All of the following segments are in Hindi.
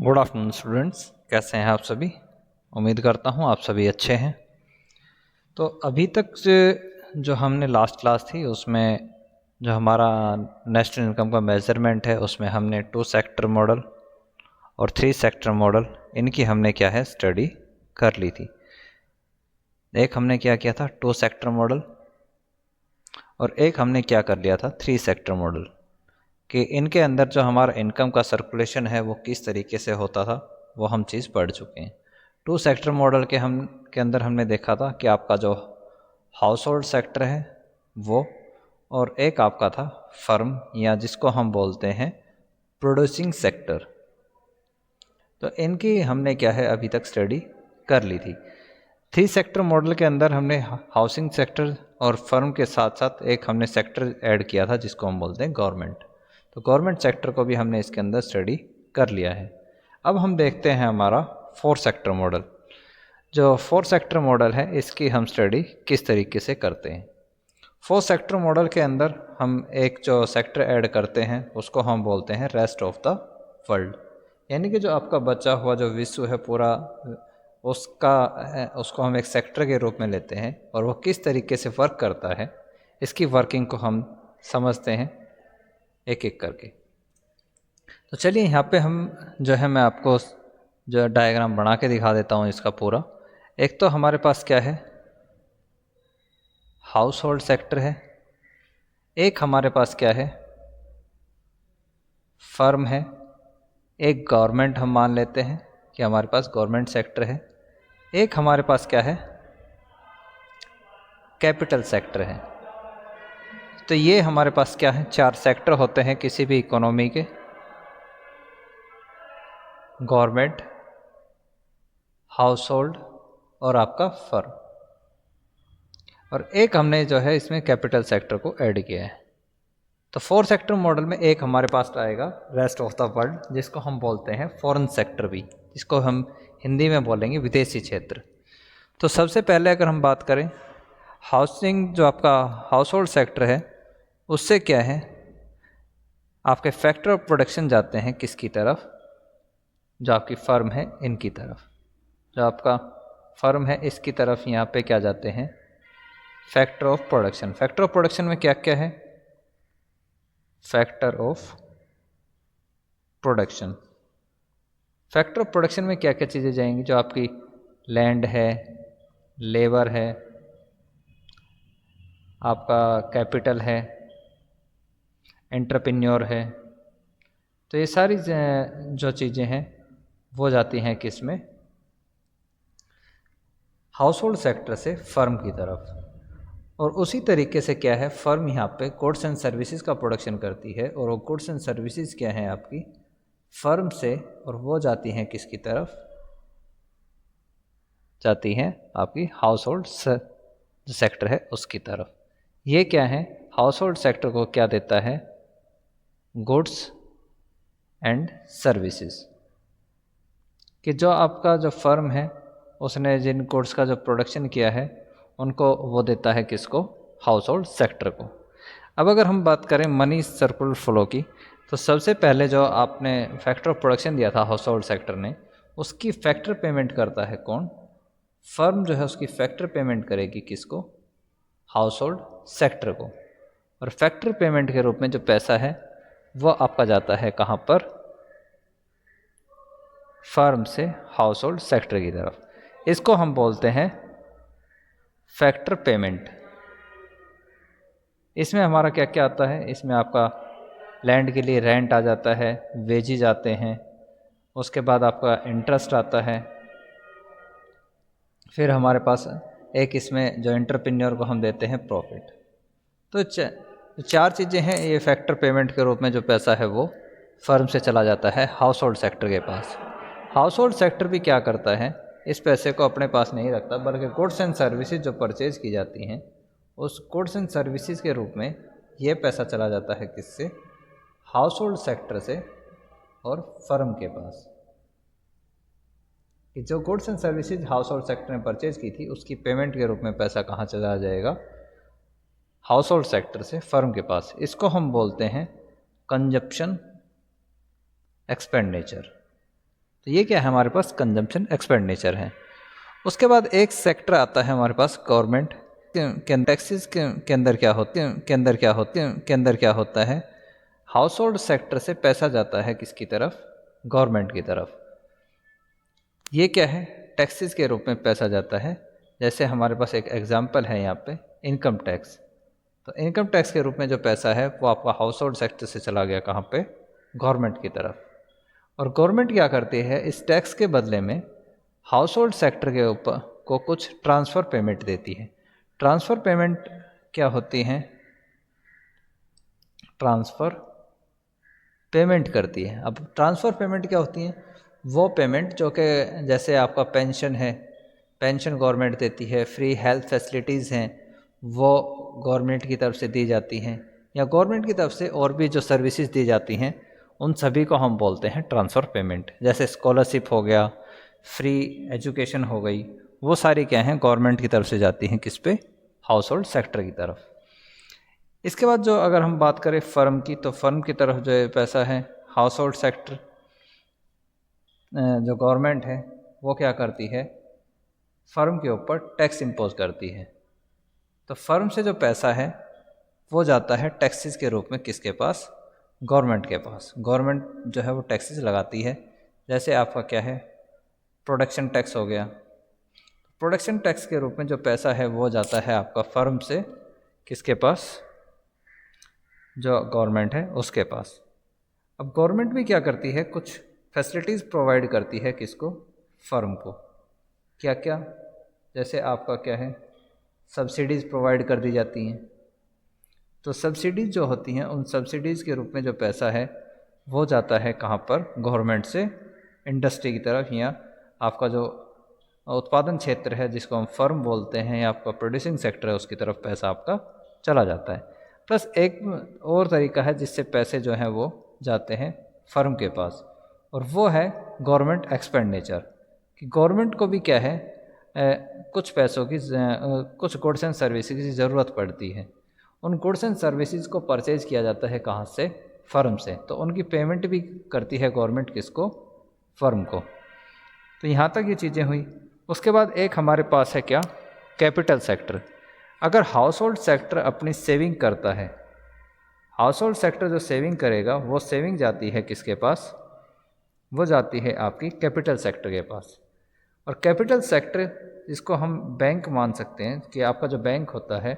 गुड आफ्टरनून स्टूडेंट्स, कैसे हैं आप सभी। उम्मीद करता हूं आप सभी अच्छे हैं। तो अभी तक से जो हमने लास्ट क्लास थी उसमें जो हमारा नेशनल इनकम का मेजरमेंट है उसमें हमने 2 सेक्टर मॉडल और 3 सेक्टर मॉडल इनकी हमने क्या है स्टडी कर ली थी। एक हमने क्या किया था 2 सेक्टर मॉडल और एक हमने क्या कर लिया था 3 सेक्टर मॉडल कि इनके अंदर जो हमारा इनकम का सर्कुलेशन है वो किस तरीके से होता था वो हम चीज़ पढ़ चुके हैं। 2 सेक्टर मॉडल के अंदर हमने देखा था कि आपका जो हाउस होल्ड सेक्टर है वो और एक आपका था फर्म या जिसको हम बोलते हैं प्रोड्यूसिंग सेक्टर। तो इनकी हमने क्या है अभी तक स्टडी कर ली थी। 3 सेक्टर मॉडल के अंदर हमने हाउसिंग सेक्टर और फर्म के साथ साथ एक हमने सेक्टर ऐड किया था जिसको हम बोलते हैं गवर्नमेंट। तो गवर्नमेंट सेक्टर को भी हमने इसके अंदर स्टडी कर लिया है। अब हम देखते हैं हमारा 4 सेक्टर मॉडल। जो 4 सेक्टर मॉडल है इसकी हम स्टडी किस तरीके से करते हैं। 4 सेक्टर मॉडल के अंदर हम एक जो सेक्टर ऐड करते हैं उसको हम बोलते हैं रेस्ट ऑफ द वर्ल्ड, यानी कि जो आपका बचा हुआ जो विश्व है पूरा उसको हम एक सेक्टर के रूप में लेते हैं और वो किस तरीके से वर्क करता है इसकी वर्किंग को हम समझते हैं एक एक करके। तो चलिए यहाँ पे हम जो है मैं आपको जो डायग्राम बना के दिखा देता हूँ इसका पूरा। एक तो हमारे पास क्या है हाउस होल्ड सेक्टर है, एक हमारे पास क्या है फर्म है, एक गवर्नमेंट हम मान लेते हैं कि हमारे पास गवर्नमेंट सेक्टर है, एक हमारे पास क्या है कैपिटल सेक्टर है। तो ये हमारे पास क्या है 4 सेक्टर होते हैं किसी भी इकोनॉमी के, गवर्नमेंट, हाउस होल्ड और आपका फर्म, और एक हमने जो है इसमें कैपिटल सेक्टर को ऐड किया है। तो 4 सेक्टर मॉडल में एक हमारे पास आएगा रेस्ट ऑफ द वर्ल्ड जिसको हम बोलते हैं फॉरेन सेक्टर भी, जिसको हम हिंदी में बोलेंगे विदेशी क्षेत्र। तो सबसे पहले अगर हम बात करें हाउसिंग जो आपका हाउस होल्ड सेक्टर है उससे क्या है आपके फैक्टर ऑफ प्रोडक्शन जाते हैं किसकी तरफ, जो आपकी फर्म है इनकी तरफ। जो आपका फर्म है इसकी तरफ यहाँ पे क्या जाते हैं factor of production. Factor of production में क्या क्या है factor of production. Factor of production में क्या क्या चीज़ें जाएंगी, जो आपकी लैंड है, लेबर है, आपका कैपिटल है, एंटरप्रेन्योर है। तो ये सारी जो चीज़ें हैं वो जाती हैं किस में हाउस होल्ड सेक्टर से फर्म की तरफ। और उसी तरीके से क्या है फर्म यहाँ पे गुड्स एंड सर्विसेज का प्रोडक्शन करती है और वो गुड्स एंड सर्विसेज क्या है आपकी फर्म से, और वो जाती हैं किसकी तरफ जाती हैं आपकी हाउस होल्ड जो सेक्टर है उसकी तरफ। ये क्या है हाउस होल्ड सेक्टर को क्या देता है गुड्स एंड सर्विसेज, कि जो आपका जो फर्म है उसने जिन गुड्स का जो प्रोडक्शन किया है उनको वो देता है किसको हाउस होल्ड सेक्टर को। अब अगर हम बात करें मनी सर्कुलर फ्लो की, तो सबसे पहले जो आपने फैक्टर ऑफ प्रोडक्शन दिया था हाउस होल्ड सेक्टर ने उसकी फैक्टर पेमेंट करता है कौन, फर्म जो है उसकी फैक्टर पेमेंट करेगी किसको हाउस होल्ड सेक्टर को। और फैक्टर पेमेंट के रूप में जो पैसा है वो आपका जाता है कहाँ पर फर्म से हाउस होल्ड सेक्टर की तरफ। इसको हम बोलते हैं फैक्टर पेमेंट। इसमें हमारा क्या क्या आता है, इसमें आपका लैंड के लिए रेंट आ जाता है, वेजेज आते हैं, उसके बाद आपका इंटरेस्ट आता है, फिर हमारे पास एक इसमें जो एंटरप्रेन्योर को हम देते हैं प्रॉफिट। तो 4 चीज़ें हैं ये फैक्टर पेमेंट के रूप में जो पैसा है वो फर्म से चला जाता है हाउस होल्ड सेक्टर के पास। हाउस होल्ड सेक्टर भी क्या करता है इस पैसे को अपने पास नहीं रखता, बल्कि गुड्स एंड सर्विसेज जो परचेज की जाती हैं उस गुड्स एंड सर्विसेज के रूप में ये पैसा चला जाता है किससे हाउस होल्ड सेक्टर से और फर्म के पास। कि जो goods and services house hold sector ने परचेज की थी उसकी पेमेंट के रूप में पैसा कहाँ चला जाएगा हाउस होल्ड सेक्टर से फर्म के पास। इसको हम बोलते हैं कंजप्शन एक्सपेंडिचर। तो ये क्या है हमारे पास कंजम्पशन एक्सपेंडिचर है। उसके बाद एक सेक्टर आता है हमारे पास गवर्नमेंट के टैक्सेस के अंदर क्या होता है, हाउस होल्ड सेक्टर से पैसा जाता है किसकी तरफ, गवर्नमेंट की तरफ। ये क्या है, टैक्सेस के रूप में पैसा जाता है। जैसे हमारे पास एक एग्जांपल है यहाँ पे इनकम टैक्स। तो इनकम टैक्स के रूप में जो पैसा है वो आपका हाउस होल्ड सेक्टर से चला गया कहाँ पे, गवर्नमेंट की तरफ। और गवर्नमेंट क्या करती है, इस टैक्स के बदले में हाउस होल्ड सेक्टर के ऊपर को कुछ ट्रांसफ़र पेमेंट देती है। ट्रांसफ़र पेमेंट क्या होती हैं, ट्रांसफ़र पेमेंट करती है। अब ट्रांसफ़र पेमेंट क्या होती है, वो पेमेंट जो कि जैसे आपका पेंशन है, पेंशन गवर्नमेंट देती है, फ्री हेल्थ फैसिलिटीज़ हैं वो गवर्नमेंट की तरफ से दी जाती हैं, या गवर्नमेंट की तरफ से और भी जो सर्विसेज दी जाती हैं उन सभी को हम बोलते हैं ट्रांसफ़र पेमेंट। जैसे स्कॉलरशिप हो गया, फ्री एजुकेशन हो गई, वो सारी क्या हैं गवर्नमेंट की तरफ से जाती हैं किस पे, हाउस होल्ड सेक्टर की तरफ। इसके बाद जो अगर हम बात करें फर्म की, तो फर्म की तरफ जो है पैसा है, हाउस होल्ड सेक्टर जो गवर्नमेंट है वो क्या करती है, फर्म के ऊपर टैक्स इम्पोज करती है। तो फर्म से जो पैसा है वो जाता है टैक्सेस के रूप में किसके पास, गवर्नमेंट के पास। गवर्नमेंट जो है वो टैक्सेस लगाती है। जैसे आपका क्या है, प्रोडक्शन टैक्स हो गया। प्रोडक्शन टैक्स के रूप में जो पैसा है वो जाता है आपका फर्म से किसके पास, जो गवर्नमेंट है उसके पास। अब गवर्नमेंट भी क्या करती है, कुछ फैसिलिटीज़ प्रोवाइड करती है किसको, फर्म को। क्या क्या, जैसे आपका क्या है, सब्सिडीज़ प्रोवाइड कर दी जाती हैं। तो सब्सिडीज़ जो होती हैं उन सब्सिडीज़ के रूप में जो पैसा है वो जाता है कहाँ पर, गवर्नमेंट से इंडस्ट्री की तरफ, या आपका जो उत्पादन क्षेत्र है जिसको हम फर्म बोलते हैं, या आपका प्रोड्यूसिंग सेक्टर है उसकी तरफ पैसा आपका चला जाता है। प्लस एक और तरीका है जिससे पैसे जो हैं वो जाते हैं फर्म के पास, और वो है गवर्नमेंट एक्सपेंडिचर। कि गवर्नमेंट को भी क्या है, कुछ पैसों की कुछ गुड्स एंड सर्विसेज की ज़रूरत पड़ती है। उन गुड्स एंड सर्विसेज को परचेज किया जाता है कहाँ से, फर्म से। तो उनकी पेमेंट भी करती है गवर्नमेंट किसको, फर्म को। तो यहाँ तक ये चीज़ें हुई। उसके बाद एक हमारे पास है क्या, कैपिटल सेक्टर। अगर हाउस होल्ड सेक्टर अपनी सेविंग करता है, हाउस होल्ड सेक्टर जो सेविंग करेगा वो सेविंग जाती है किसके पास, वो जाती है आपकी कैपिटल सेक्टर के पास। और कैपिटल सेक्टर जिसको हम बैंक मान सकते हैं, कि आपका जो बैंक होता है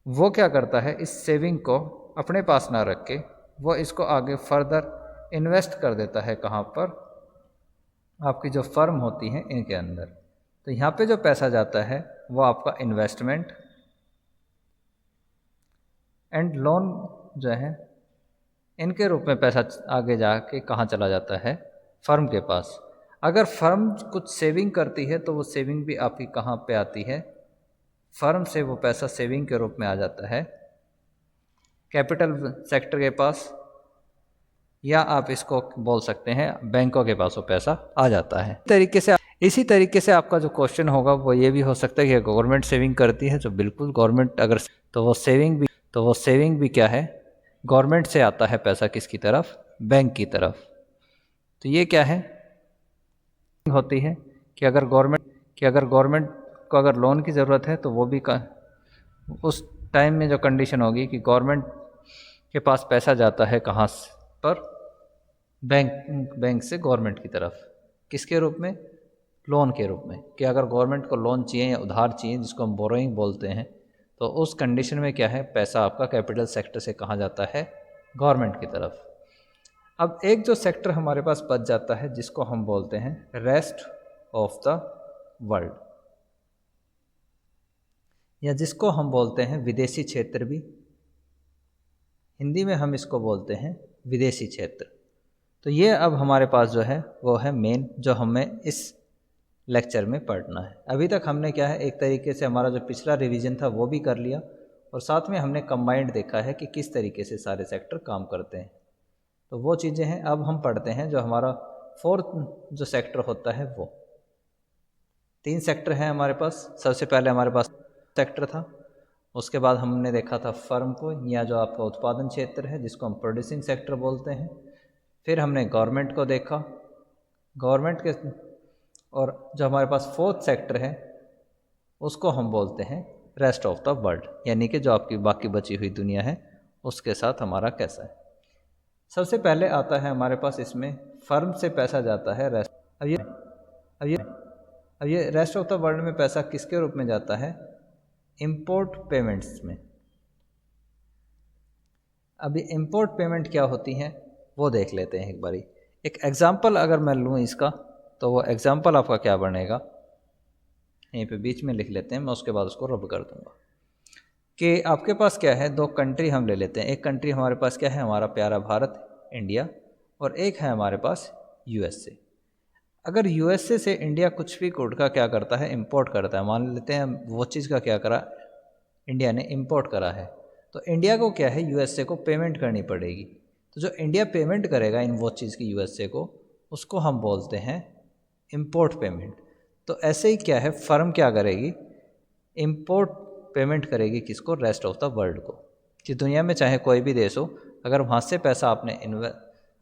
वो क्या करता है, इस सेविंग को अपने पास ना रख के वो इसको आगे फर्दर इन्वेस्ट कर देता है कहाँ पर, आपकी जो फर्म होती हैं इनके अंदर। तो यहाँ पे जो पैसा जाता है वो आपका इन्वेस्टमेंट एंड लोन जो है इनके रूप में पैसा आगे जाके कहाँ चला जाता है, फर्म के पास। अगर फर्म कुछ सेविंग करती है तो वो सेविंग भी आपकी कहाँ पे आती है, फर्म से वो पैसा सेविंग के रूप में आ जाता है कैपिटल सेक्टर के पास, या आप इसको बोल सकते हैं बैंकों के पास वो पैसा आ जाता है। इसी तरीके से आपका जो क्वेश्चन होगा वो ये भी हो सकता है कि गवर्नमेंट सेविंग करती है, तो बिल्कुल गवर्नमेंट अगर तो वो सेविंग भी क्या है, गवर्नमेंट से आता है पैसा किसकी तरफ, बैंक की तरफ। तो ये क्या है, होती है कि अगर गवर्नमेंट को अगर लोन की ज़रूरत है तो वो भी उस टाइम में जो कंडीशन होगी कि गवर्नमेंट के पास पैसा जाता है कहाँ पर, बैंक से गवर्नमेंट की तरफ, किसके रूप में, लोन के रूप में। कि अगर गवर्नमेंट को लोन चाहिए या उधार चाहिए जिसको हम बोरोइंग बोलते हैं, तो उस कंडीशन में क्या है, पैसा आपका कैपिटल सेक्टर से कहाँ जाता है, गवर्नमेंट की तरफ। अब एक जो सेक्टर हमारे पास बच जाता है जिसको हम बोलते हैं रेस्ट ऑफ द वर्ल्ड, या जिसको हम बोलते हैं विदेशी क्षेत्र भी, हिंदी में हम इसको बोलते हैं विदेशी क्षेत्र। तो ये अब हमारे पास जो है वो है मेन जो हमें इस लेक्चर में पढ़ना है। अभी तक हमने क्या है, एक तरीके से हमारा जो पिछला रिवीजन था वो भी कर लिया, और साथ में हमने कंबाइंड देखा है कि किस तरीके से सारे सेक्टर काम करते हैं। तो वो चीज़ें हैं। अब हम पढ़ते हैं जो हमारा फोर्थ जो सेक्टर होता है वो, 3 सेक्टर हैं हमारे पास। सबसे पहले हमारे पास सेक्टर था, उसके बाद हमने देखा था फर्म को, या जो आपका उत्पादन क्षेत्र है जिसको हम प्रोड्यूसिंग सेक्टर बोलते हैं। फिर हमने गवर्नमेंट को देखा, गवर्नमेंट के, और जो हमारे पास फोर्थ सेक्टर है उसको हम बोलते हैं रेस्ट ऑफ द वर्ल्ड, यानी कि जो आपकी बाकी बची हुई दुनिया है उसके साथ हमारा कैसा है। सबसे पहले आता है हमारे पास इसमें फर्म से पैसा जाता है रेस्ट। अब ये रेस्ट ऑफ द वर्ल्ड में पैसा किसके रूप में जाता है? इंपोर्ट पेमेंट्स में। अभी इंपोर्ट पेमेंट क्या होती हैं वो देख लेते हैं एक बारी। एक एग्जांपल अगर मैं लूँ इसका, तो वो एग्जांपल आपका क्या बनेगा, यहीं पे बीच में लिख लेते हैं, मैं उसके बाद उसको रब कर दूंगा। कि आपके पास क्या है, दो कंट्री हम ले लेते हैं। एक कंट्री हमारे पास क्या है, हमारा प्यारा भारत इंडिया, और एक है हमारे पास यूएसए। अगर यूएसए से इंडिया कुछ भी गुड का क्या करता है, इंपोर्ट करता है, मान लेते हैं वो चीज़ का क्या करा, इंडिया ने इंपोर्ट करा है, तो इंडिया को क्या है, यूएसए को पेमेंट करनी पड़ेगी। तो जो इंडिया पेमेंट करेगा इन वो चीज़ की यूएसए को, उसको हम बोलते हैं इंपोर्ट पेमेंट। तो ऐसे ही क्या है, फर्म क्या करेगी, इंपोर्ट पेमेंट करेगी किसको, रेस्ट ऑफ द वर्ल्ड को। कि दुनिया में चाहे कोई भी देश हो, अगर वहाँ से पैसा आपने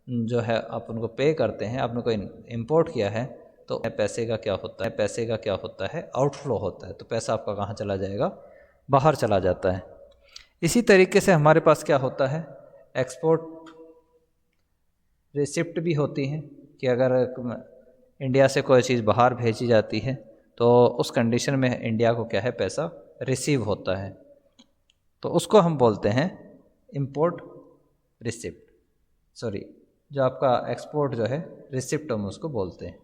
जो है आप उनको पे करते हैं, आपने कोई इंपोर्ट किया है, तो पैसे का क्या होता है, आउटफ्लो होता है। तो पैसा आपका कहाँ चला जाएगा, बाहर चला जाता है। इसी तरीके से हमारे पास क्या होता है, एक्सपोर्ट रिसिप्ट भी होती हैं, कि अगर इंडिया से कोई चीज़ बाहर भेजी जाती है तो उस कंडीशन में इंडिया को क्या है, पैसा रिसीव होता है, तो उसको हम बोलते हैं इंपोर्ट रिसिप्ट। सॉरी, जो आपका एक्सपोर्ट जो है रिसिप्ट हम उसको बोलते हैं,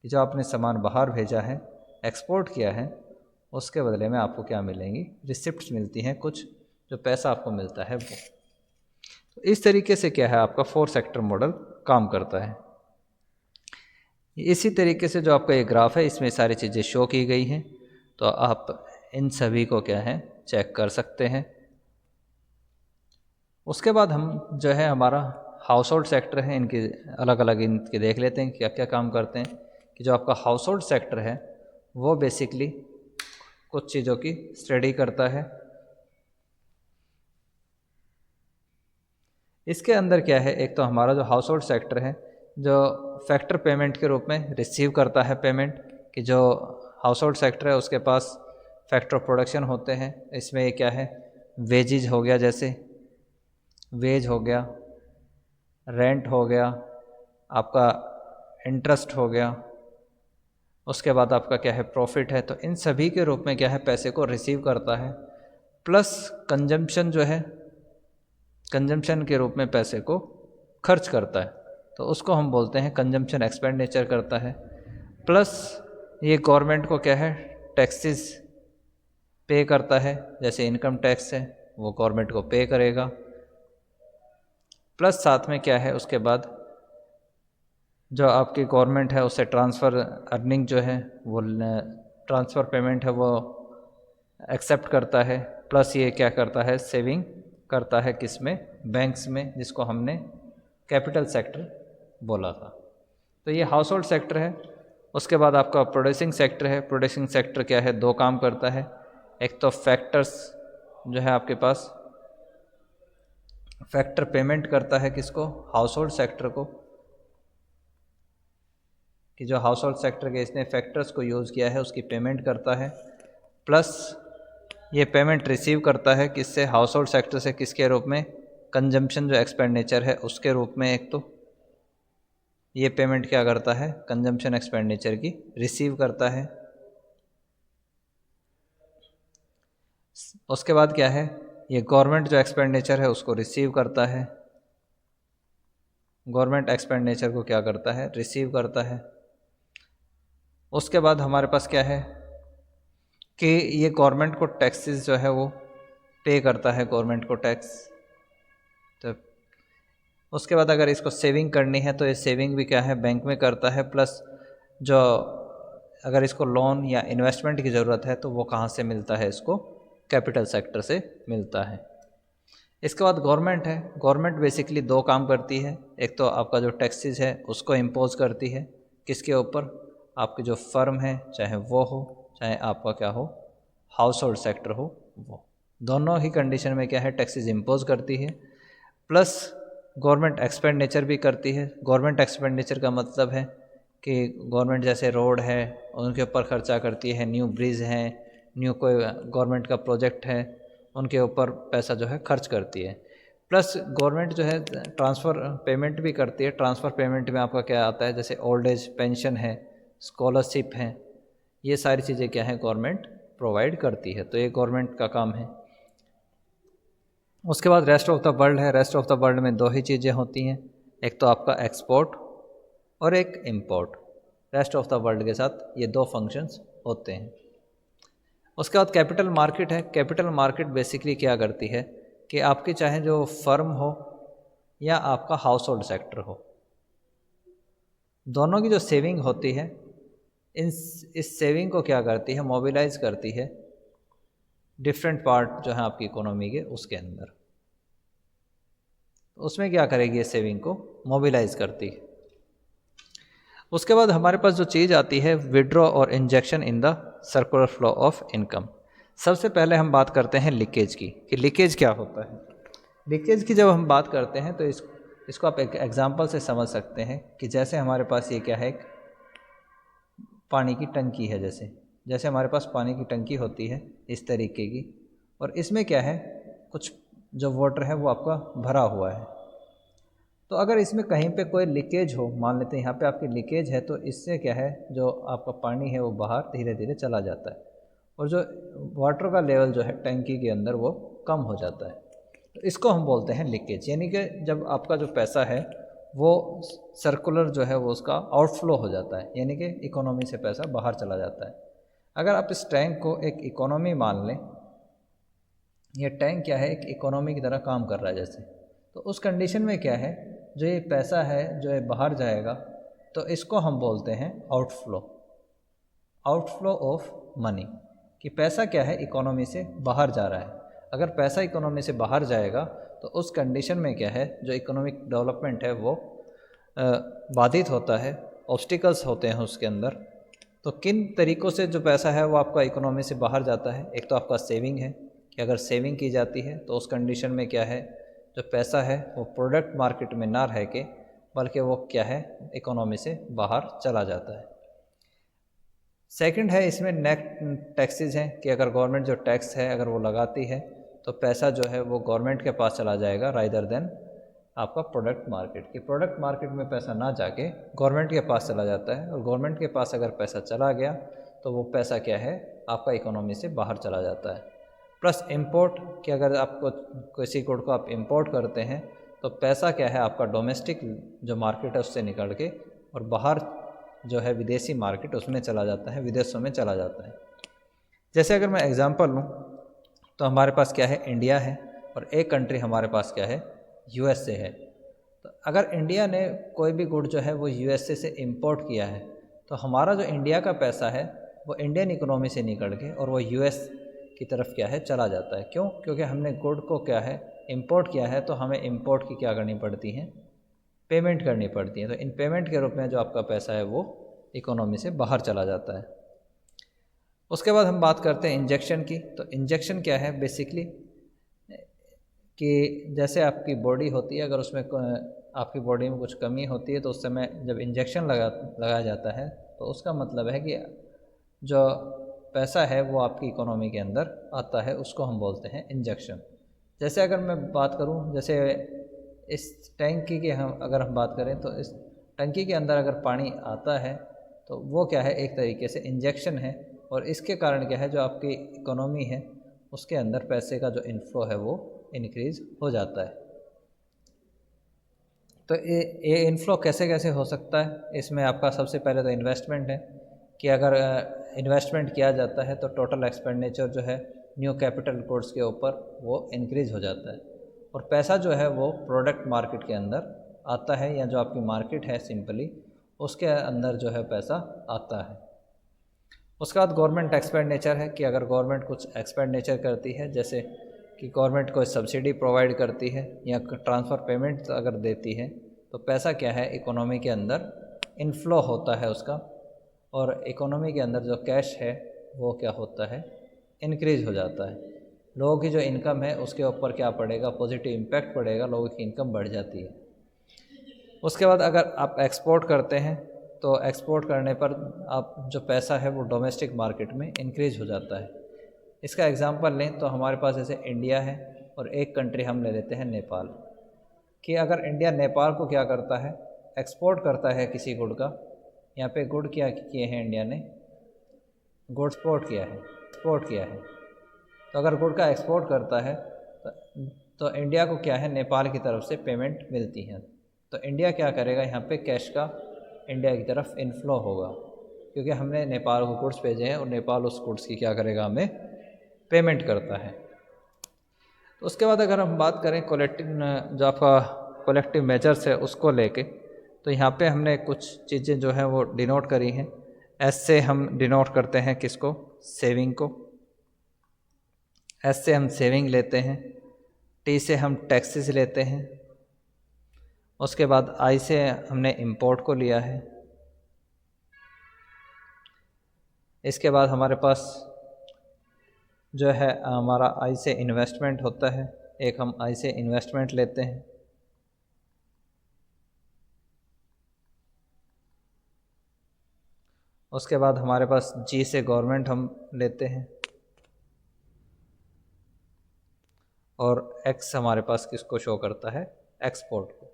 कि जो आपने सामान बाहर भेजा है, एक्सपोर्ट किया है, उसके बदले में आपको क्या मिलेंगी, रिसिप्ट्स मिलती हैं कुछ, जो पैसा आपको मिलता है वो। तो इस तरीके से क्या है, आपका 4 सेक्टर मॉडल काम करता है। इसी तरीके से जो आपका ये ग्राफ है, इसमें सारी चीज़ें शो की गई हैं, तो आप इन सभी को क्या है, चेक कर सकते हैं। उसके बाद हम जो है हमारा हाउस होल्ड सेक्टर है, इनके अलग अलग इनके देख लेते हैं क्या क्या काम करते हैं। कि जो आपका हाउस होल्ड सेक्टर है वो बेसिकली कुछ चीज़ों की स्टडी करता है। इसके अंदर क्या है, एक तो हमारा जो हाउस होल्ड सेक्टर है, जो फैक्टर पेमेंट के रूप में रिसीव करता है पेमेंट। कि जो हाउस होल्ड सेक्टर है उसके पास फैक्टर ऑफ प्रोडक्शन होते हैं। इसमें क्या है, वेजेज हो गया, जैसे वेज हो गया, रेंट हो गया, आपका इंटरेस्ट हो गया, उसके बाद आपका क्या है, प्रॉफिट है। तो इन सभी के रूप में क्या है, पैसे को रिसीव करता है। प्लस कंजम्पशन जो है, कंजम्पशन के रूप में पैसे को खर्च करता है, तो उसको हम बोलते हैं कंजम्पशन एक्सपेंडिचर करता है। प्लस ये गवर्नमेंट को क्या है, टैक्सेस पे करता है, जैसे इनकम टैक्स है वो गवर्नमेंट को पे करेगा। प्लस साथ में क्या है, उसके बाद जो आपकी गवर्नमेंट है उससे ट्रांसफ़र अर्निंग जो है वो ट्रांसफ़र पेमेंट है वो एक्सेप्ट करता है। प्लस ये क्या करता है, सेविंग करता है किस में, बैंक्स में, जिसको हमने कैपिटल सेक्टर बोला था। तो ये हाउस होल्ड सेक्टर है। उसके बाद आपका प्रोड्यूसिंग सेक्टर है। प्रोड्यूसिंग सेक्टर क्या है, 2 काम करता है। एक तो फैक्टर्स जो है आपके पास, फैक्टर पेमेंट करता है किसको, हाउस होल्ड सेक्टर को। कि जो हाउस होल्ड सेक्टर के इसने फैक्टर्स को यूज़ किया है उसकी पेमेंट करता है। प्लस ये पेमेंट रिसीव करता है किससे, हाउस होल्ड सेक्टर से, किसके रूप में, कंजम्पशन जो एक्सपेंडिचर है उसके रूप में। एक तो ये पेमेंट क्या करता है, कंजम्पशन एक्सपेंडिचर की रिसीव करता है। उसके बाद क्या है, ये गवर्नमेंट जो एक्सपेंडिचर है उसको रिसीव करता है। गवर्नमेंट एक्सपेंडिचर को क्या करता है, रिसीव करता है। उसके बाद हमारे पास क्या है कि ये गवर्नमेंट को टैक्सेस जो है वो पे करता है, गवर्नमेंट को टैक्स। तो उसके बाद अगर इसको सेविंग करनी है तो ये सेविंग भी क्या है, बैंक में करता है। प्लस जो अगर इसको लोन या इन्वेस्टमेंट की ज़रूरत है तो वो कहाँ से मिलता है, इसको कैपिटल सेक्टर से मिलता है। इसके बाद गवर्नमेंट है। गवर्नमेंट बेसिकली 2 काम करती है। एक तो आपका जो टैक्सेस है उसको इम्पोज करती है किसके ऊपर, आपकी जो फर्म है, चाहे वो हो चाहे आपका क्या हो, हाउस होल्ड सेक्टर हो, वो दोनों ही कंडीशन में क्या है, टैक्सेस इम्पोज करती है। प्लस गवर्नमेंट एक्सपेंडिचर भी करती है। गवर्नमेंट एक्सपेंडिचर का मतलब है कि गवर्नमेंट जैसे रोड है उनके ऊपर खर्चा करती है, न्यू ब्रिज हैं, न्यू कोई गवर्नमेंट का प्रोजेक्ट है उनके ऊपर पैसा जो है खर्च करती है। प्लस गवर्नमेंट जो है ट्रांसफ़र पेमेंट भी करती है। ट्रांसफ़र पेमेंट में आपका क्या आता है, जैसे ओल्ड एज पेंशन है, स्कॉलरशिप है, ये सारी चीज़ें क्या है गवर्नमेंट प्रोवाइड करती है, तो ये गवर्नमेंट का काम है। उसके बाद रेस्ट ऑफ द वर्ल्ड है। रेस्ट ऑफ द वर्ल्ड में दो ही चीज़ें होती हैं, एक तो आपका एक्सपोर्ट और एक import. Rest of the world के साथ ये दो फंक्शंस होते हैं। उसके बाद कैपिटल मार्केट है। कैपिटल मार्केट बेसिकली क्या करती है कि आपकी चाहे जो फर्म हो या आपका हाउस होल्ड सेक्टर हो, दोनों की जो सेविंग होती है इस सेविंग को क्या करती है, मोबिलाइज करती है डिफरेंट पार्ट जो है आपकी इकोनॉमी के उसके अंदर। तो उसमें क्या करेगी, ये सेविंग को मोबिलाइज करती है। उसके बाद हमारे पास जो चीज़ आती है विड्रॉ और injection in the circular flow of income. सबसे पहले हम बात करते हैं लीकेज की, कि लीकेज क्या होता है। लीकेज की जब हम बात करते हैं तो इसको आप एक एग्जांपल से समझ सकते हैं कि जैसे हमारे पास ये क्या है, एक पानी की टंकी है। जैसे हमारे पास पानी की टंकी होती है इस तरीके की, और इसमें क्या है, कुछ जो वाटर है वो आपका भरा हुआ है। तो अगर इसमें कहीं पे कोई लीकेज हो, मान लेते हैं यहाँ पे आपकी लीकेज है, तो इससे क्या है, जो आपका पानी है वो बाहर धीरे धीरे चला जाता है और जो वाटर का लेवल जो है टंकी के अंदर वो कम हो जाता है। तो इसको हम बोलते हैं लीकेज। यानी कि जब आपका जो पैसा है वो सर्कुलर जो है वो उसका आउटफ्लो हो जाता है, यानी कि इकोनॉमी से पैसा बाहर चला जाता है। अगर आप इस टैंक को एक इकोनॉमी मान लें, ये टैंक क्या है, एक इकोनॉमी की तरह काम कर रहा है जैसे, तो उस कंडीशन में क्या है, जो ये पैसा है जो ये बाहर जाएगा, तो इसको हम बोलते हैं आउटफ्लो, आउटफ्लो ऑफ मनी, कि पैसा क्या है इकोनॉमी से बाहर जा रहा है। अगर पैसा इकोनॉमी से बाहर जाएगा तो उस कंडीशन में क्या है, जो इकोनॉमिक डेवलपमेंट है वो बाधित होता है, ऑब्स्टिकल्स होते हैं उसके अंदर। तो किन तरीक़ों से जो पैसा है वो आपका इकोनॉमी से बाहर जाता है, एक तो आपका सेविंग है, कि अगर सेविंग की जाती है तो उस कंडीशन में क्या है, जो पैसा है वो प्रोडक्ट मार्केट में ना रह के बल्कि वो क्या है इकोनॉमी से बाहर चला जाता है। सेकंड है इसमें नेट टैक्सेस हैं, कि अगर गवर्नमेंट जो टैक्स है अगर वो लगाती है तो पैसा जो है वो गवर्नमेंट के पास चला जाएगा राइदर देन आपका प्रोडक्ट मार्केट, कि प्रोडक्ट मार्केट में पैसा ना जाके गवर्नमेंट के पास चला जाता है, और गवर्नमेंट के पास अगर पैसा चला गया तो वो पैसा क्या है आपका इकोनॉमी से बाहर चला जाता है। प्लस इंपोर्ट, कि अगर आपको किसी गुड को आप इंपोर्ट करते हैं तो पैसा क्या है आपका डोमेस्टिक जो मार्केट है उससे निकल के और बाहर जो है विदेशी मार्केट उसमें चला जाता है, विदेशों में चला जाता है। जैसे अगर मैं एग्जांपल लूँ तो हमारे पास क्या है, इंडिया है, और एक कंट्री हमारे पास क्या है, यूएसए है। तो अगर इंडिया ने कोई भी गुड जो है वो यूएसए से इंपोर्ट किया है, तो हमारा जो इंडिया का पैसा है वो इंडियन इकोनॉमी से निकल के और वो यूएस की तरफ क्या है चला जाता है। क्यों? क्योंकि हमने गुड को क्या है इंपोर्ट किया है, तो हमें इंपोर्ट की क्या करनी पड़ती है, पेमेंट करनी पड़ती है। तो इन पेमेंट के रूप में जो आपका पैसा है वो इकोनॉमी से बाहर चला जाता है। उसके बाद हम बात करते हैं इंजेक्शन की। तो इंजेक्शन क्या है बेसिकली, कि जैसे आपकी बॉडी होती है, अगर उसमें आपकी बॉडी में कुछ कमी होती है तो उस समय जब इंजेक्शन लगाया जाता है तो उसका मतलब है कि जो पैसा है वो आपकी इकोनॉमी के अंदर आता है, उसको हम बोलते हैं इंजेक्शन। जैसे अगर मैं बात करूं, जैसे इस टैंकी की अगर हम बात करें तो इस टंकी के अंदर अगर पानी आता है तो वो क्या है एक तरीके से इंजेक्शन है, और इसके कारण क्या है जो आपकी इकोनॉमी है उसके अंदर पैसे का जो इनफ्लो है वो इंक्रीज़ हो जाता है। तो ये इनफ्लो कैसे कैसे हो सकता है, इसमें आपका सबसे पहले तो इन्वेस्टमेंट है, कि अगर इन्वेस्टमेंट किया जाता है तो टोटल एक्सपेंडिचर जो है न्यू कैपिटल गुड्स के ऊपर वो इंक्रीज़ हो जाता है, और पैसा जो है वो प्रोडक्ट मार्केट के अंदर आता है, या जो आपकी मार्केट है सिंपली उसके अंदर जो है पैसा आता है। उसके बाद गवर्नमेंट एक्सपेंडिचर है, कि अगर गवर्नमेंट कुछ एक्सपेंडिचर करती है, जैसे कि गवर्नमेंट कोई सब्सिडी प्रोवाइड करती है या ट्रांसफ़र पेमेंट अगर देती है, तो पैसा क्या है इकोनॉमी के अंदर इनफ्लो होता है उसका, और इकोनॉमी के अंदर जो कैश है वो क्या होता है इंक्रीज़ हो जाता है। लोगों की जो इनकम है उसके ऊपर क्या पड़ेगा, पॉजिटिव इम्पैक्ट पड़ेगा, लोगों की इनकम बढ़ जाती है। उसके बाद अगर आप एक्सपोर्ट करते हैं तो एक्सपोर्ट करने पर आप जो पैसा है वो डोमेस्टिक मार्केट में इंक्रीज हो जाता है। इसका एग्जांपल लें तो हमारे पास जैसे इंडिया है और एक कंट्री हम ले लेते हैं नेपाल, कि अगर इंडिया नेपाल को क्या करता है, एक्सपोर्ट करता है किसी गुड का, यहाँ पे गुड क्या किए हैं इंडिया ने, गुड एक्सपोर्ट किया है। तो अगर गुड का एक्सपोर्ट करता है तो इंडिया को क्या है, नेपाल की तरफ से पेमेंट मिलती है। तो इंडिया क्या करेगा, यहाँ पे कैश का इंडिया की तरफ इनफ्लो होगा, क्योंकि हमने नेपाल को गुड्स भेजे हैं और नेपाल उस गुड्स की क्या करेगा, हमें पेमेंट करता है। तो उसके बाद अगर हम बात करें कलेक्टिव, जो आपका कलेक्टिव मेजर्स है उसको लेके, तो यहाँ पे हमने कुछ चीज़ें जो है वो डिनोट करी हैं। एस से हम डिनोट करते हैं किसको, सेविंग को, एस से हम सेविंग लेते हैं, टी से हम टैक्सेस लेते हैं, उसके बाद आई से हमने इंपोर्ट को लिया है, इसके बाद हमारे पास जो है हमारा आई से इन्वेस्टमेंट होता है, एक हम आई से इन्वेस्टमेंट लेते हैं, उसके बाद हमारे पास जी से गवर्नमेंट हम लेते हैं, और एक्स हमारे पास किसको शो करता है, एक्सपोर्ट को।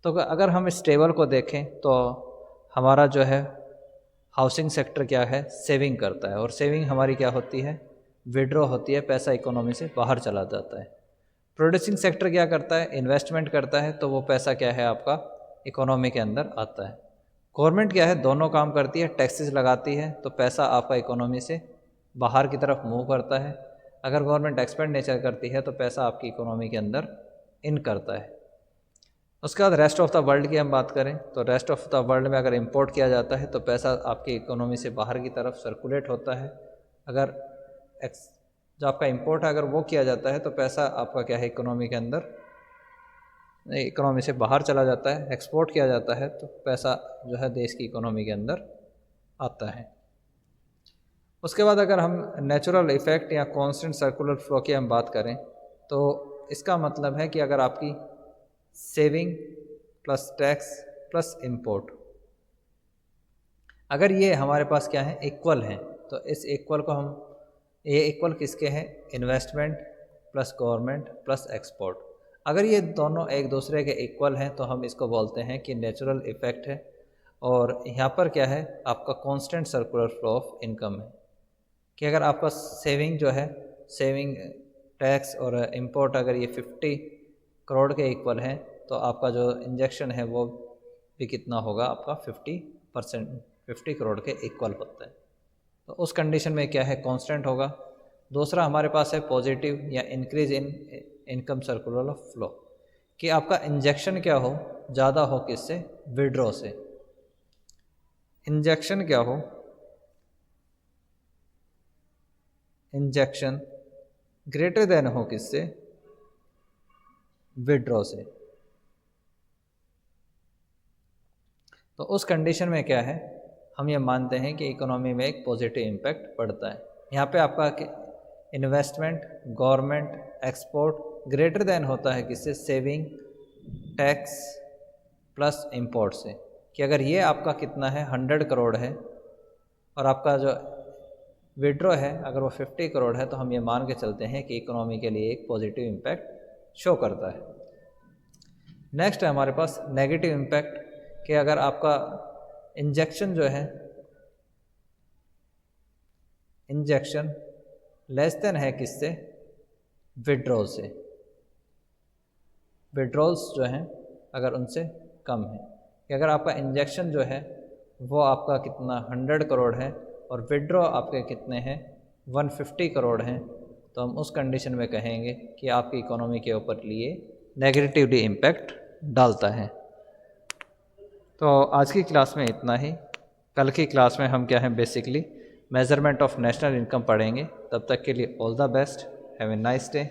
तो अगर हम इस टेबल को देखें तो हमारा जो है हाउसिंग सेक्टर क्या है, सेविंग करता है, और सेविंग हमारी क्या होती है, विड्रॉ होती है, पैसा इकोनॉमी से बाहर चला जाता है। प्रोड्यूसिंग सेक्टर क्या करता है, इन्वेस्टमेंट करता है, तो वो पैसा क्या है आपका इकोनॉमी के अंदर आता है। गवर्नमेंट क्या है, दोनों काम करती है, टैक्सेस लगाती है, तो पैसा आपका इकोनॉमी से बाहर की तरफ मूव करता है। अगर गवर्नमेंट एक्सपेंडिचर करती है तो पैसा आपकी इकोनॉमी के अंदर इन करता है। उसके बाद रेस्ट ऑफ द वर्ल्ड की हम बात करें तो रेस्ट ऑफ द वर्ल्ड में अगर इंपोर्ट किया जाता है तो पैसा आपकी इकोनॉमी से बाहर की तरफ सर्कुलेट होता है। अगर जो आपका इंपोर्ट है अगर वो किया जाता है तो पैसा आपका क्या है, इकोनॉमी के अंदर, इकोनॉमी से बाहर चला जाता है। एक्सपोर्ट किया जाता है तो पैसा जो है देश की इकोनॉमी के अंदर आता है। उसके बाद अगर हम नेचुरल इफ़ेक्ट या कांस्टेंट सर्कुलर फ्लो की हम बात करें तो इसका मतलब है कि अगर आपकी saving plus tax plus import, अगर ये हमारे पास क्या है, इक्वल हैं, तो इस इक्वल को हम, ये इक्वल किसके हैं, investment plus government plus export. अगर ये दोनों एक दूसरे के इक्वल हैं तो हम इसको बोलते हैं कि नेचुरल इफ़ेक्ट है। और यहाँ पर क्या है, आपका constant circular flow of income है, कि अगर आपका सेविंग जो है, सेविंग टैक्स और इंपोर्ट अगर ये 50 करोड़ के इक्वल हैं तो आपका जो इंजेक्शन है वो भी कितना होगा, आपका 50 करोड़ के इक्वल होता है। तो उस कंडीशन में क्या है, कांस्टेंट होगा। दूसरा हमारे पास है पॉजिटिव या increase in income circular flow, कि आपका इंजेक्शन क्या हो, ज़्यादा हो किससे, विड्रॉ से। इंजेक्शन क्या हो, इंजेक्शन ग्रेटर देन हो किससे, विड्रॉ से। तो उस कंडीशन में क्या है, हम ये मानते हैं कि इकोनॉमी में एक पॉजिटिव इम्पैक्ट पड़ता है। यहाँ पे आपका investment, government, export greater than होता है किससे, सेविंग, टैक्स प्लस इंपोर्ट से। कि अगर ये आपका कितना है, 100 करोड़ है, और आपका जो विड्रॉ है अगर वो 50 करोड़ है, तो हम ये मान के चलते हैं कि इकोनॉमी के लिए एक पॉजिटिव इम्पैक्ट शो करता है। नेक्स्ट है हमारे पास नेगेटिव इम्पैक्ट, कि अगर आपका इंजेक्शन जो है, इंजेक्शन लेस देन है किससे, विड्रॉल से। विड्रॉल्स जो हैं अगर उनसे कम है, कि अगर आपका इंजेक्शन जो है वो आपका कितना 100 करोड़ है और विड्रॉ आपके कितने हैं 150 करोड़ हैं, तो हम उस कंडीशन में कहेंगे कि आपकी इकोनॉमी के ऊपर लिए नेगेटिवली इम्पैक्ट डालता है। तो आज की क्लास में इतना ही। कल की क्लास में हम क्या है, basically measurement of national income पढ़ेंगे। तब तक के लिए all the best, have a nice day.